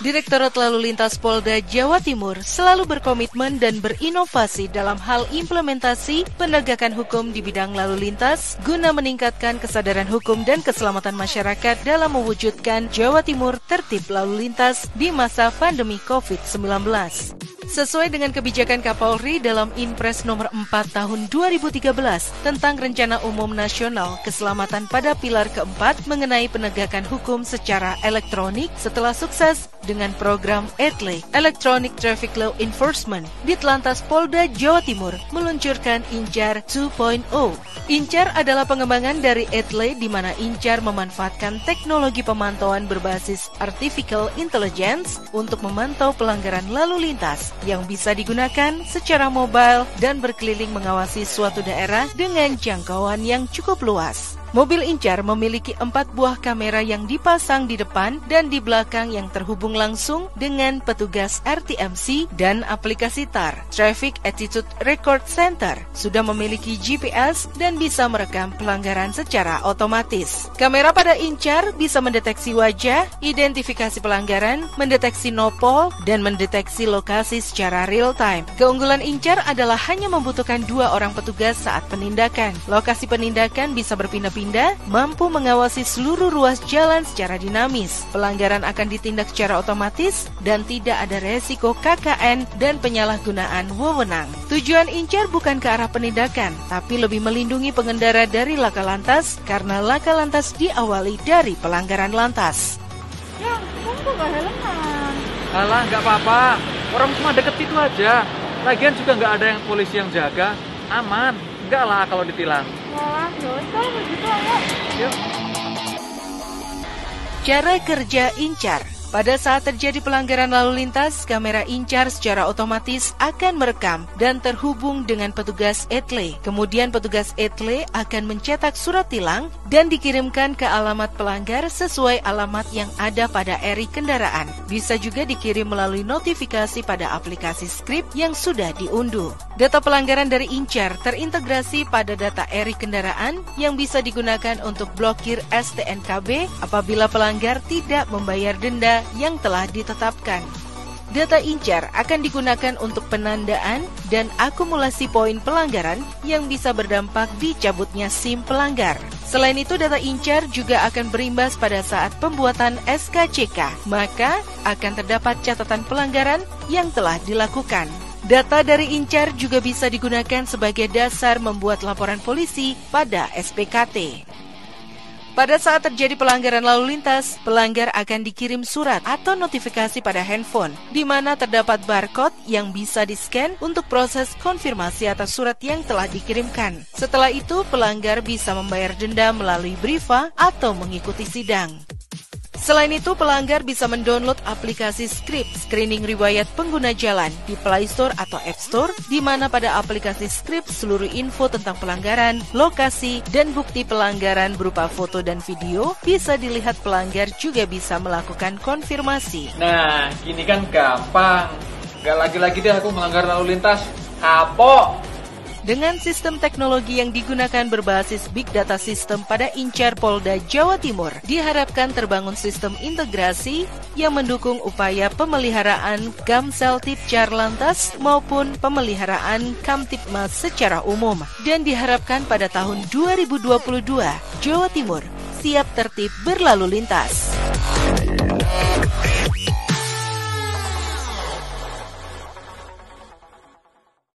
Direktorat Lalu Lintas Polda Jawa Timur selalu berkomitmen dan berinovasi dalam hal implementasi penegakan hukum di bidang lalu lintas guna meningkatkan kesadaran hukum dan keselamatan masyarakat dalam mewujudkan Jawa Timur tertib lalu lintas di masa pandemi COVID-19. Sesuai dengan kebijakan Kapolri dalam Inpres nomor 4 tahun 2013 tentang Rencana Umum Nasional Keselamatan pada pilar keempat mengenai penegakan hukum secara elektronik setelah sukses dengan program ETLE, Electronic Traffic Law Enforcement, Ditlantas Polda Jawa Timur meluncurkan INCAR 2.0. INCAR adalah pengembangan dari ETLE di mana INCAR memanfaatkan teknologi pemantauan berbasis Artificial Intelligence untuk memantau pelanggaran lalu lintas yang bisa digunakan secara mobile dan berkeliling mengawasi suatu daerah dengan jangkauan yang cukup luas. Mobil INCAR memiliki 4 buah kamera yang dipasang di depan dan di belakang yang terhubung langsung dengan petugas RTMC dan aplikasi TAR, Traffic Attitude Record Center, sudah memiliki GPS dan bisa merekam pelanggaran secara otomatis. Kamera pada INCAR bisa mendeteksi wajah, identifikasi pelanggaran, mendeteksi nopol, dan mendeteksi lokasi secara real time. Keunggulan INCAR adalah hanya membutuhkan 2 orang petugas saat penindakan. Lokasi penindakan bisa berpindah-pindah, mampu mengawasi seluruh ruas jalan secara dinamis. Pelanggaran akan ditindak secara otomatis dan tidak ada resiko KKN dan penyalahgunaan wewenang. Tujuan INCAR bukan ke arah penindakan, tapi lebih melindungi pengendara dari laka lantas karena laka lantas diawali dari pelanggaran lantas. Ya, kamu kok gak helman? Alah, nggak apa-apa. Orang cuma deket situ aja. Lagian juga nggak ada yang polisi yang jaga. Aman. Enggak lah kalau ditilang. Wah, yaudah kalau begitu ayo. Yuk. Cara kerja INCAR. Pada saat terjadi pelanggaran lalu lintas, kamera INCAR secara otomatis akan merekam dan terhubung dengan petugas ETLE. Kemudian petugas ETLE akan mencetak surat tilang dan dikirimkan ke alamat pelanggar sesuai alamat yang ada pada eri kendaraan. Bisa juga dikirim melalui notifikasi pada aplikasi script yang sudah diunduh. Data pelanggaran dari INCAR terintegrasi pada data eri kendaraan yang bisa digunakan untuk blokir STNKB apabila pelanggar tidak membayar denda yang telah ditetapkan. Data INCAR akan digunakan untuk penandaan dan akumulasi poin pelanggaran yang bisa berdampak dicabutnya SIM pelanggar. Selain itu, data INCAR juga akan berimbas pada saat pembuatan SKCK, maka akan terdapat catatan pelanggaran yang telah dilakukan. Data dari INCAR juga bisa digunakan sebagai dasar membuat laporan polisi pada SPKT. Pada saat terjadi pelanggaran lalu lintas, pelanggar akan dikirim surat atau notifikasi pada handphone, di mana terdapat barcode yang bisa di-scan untuk proses konfirmasi atas surat yang telah dikirimkan. Setelah itu, pelanggar bisa membayar denda melalui Briva atau mengikuti sidang. Selain itu, pelanggar bisa mendownload aplikasi Script Screening Riwayat Pengguna Jalan di Play Store atau App Store, di mana pada aplikasi Script seluruh info tentang pelanggaran, lokasi, dan bukti pelanggaran berupa foto dan video bisa dilihat. Pelanggar juga bisa melakukan konfirmasi. Nah, gini kan gampang. Gak lagi-lagi deh aku melanggar lalu lintas. Kapok! Dengan sistem teknologi yang digunakan berbasis Big Data System pada INCAR Polda Jawa Timur, diharapkan terbangun sistem integrasi yang mendukung upaya pemeliharaan Kamseltib Carlantas maupun pemeliharaan Kamtibmas secara umum. Dan diharapkan pada tahun 2022, Jawa Timur siap tertib berlalu lintas.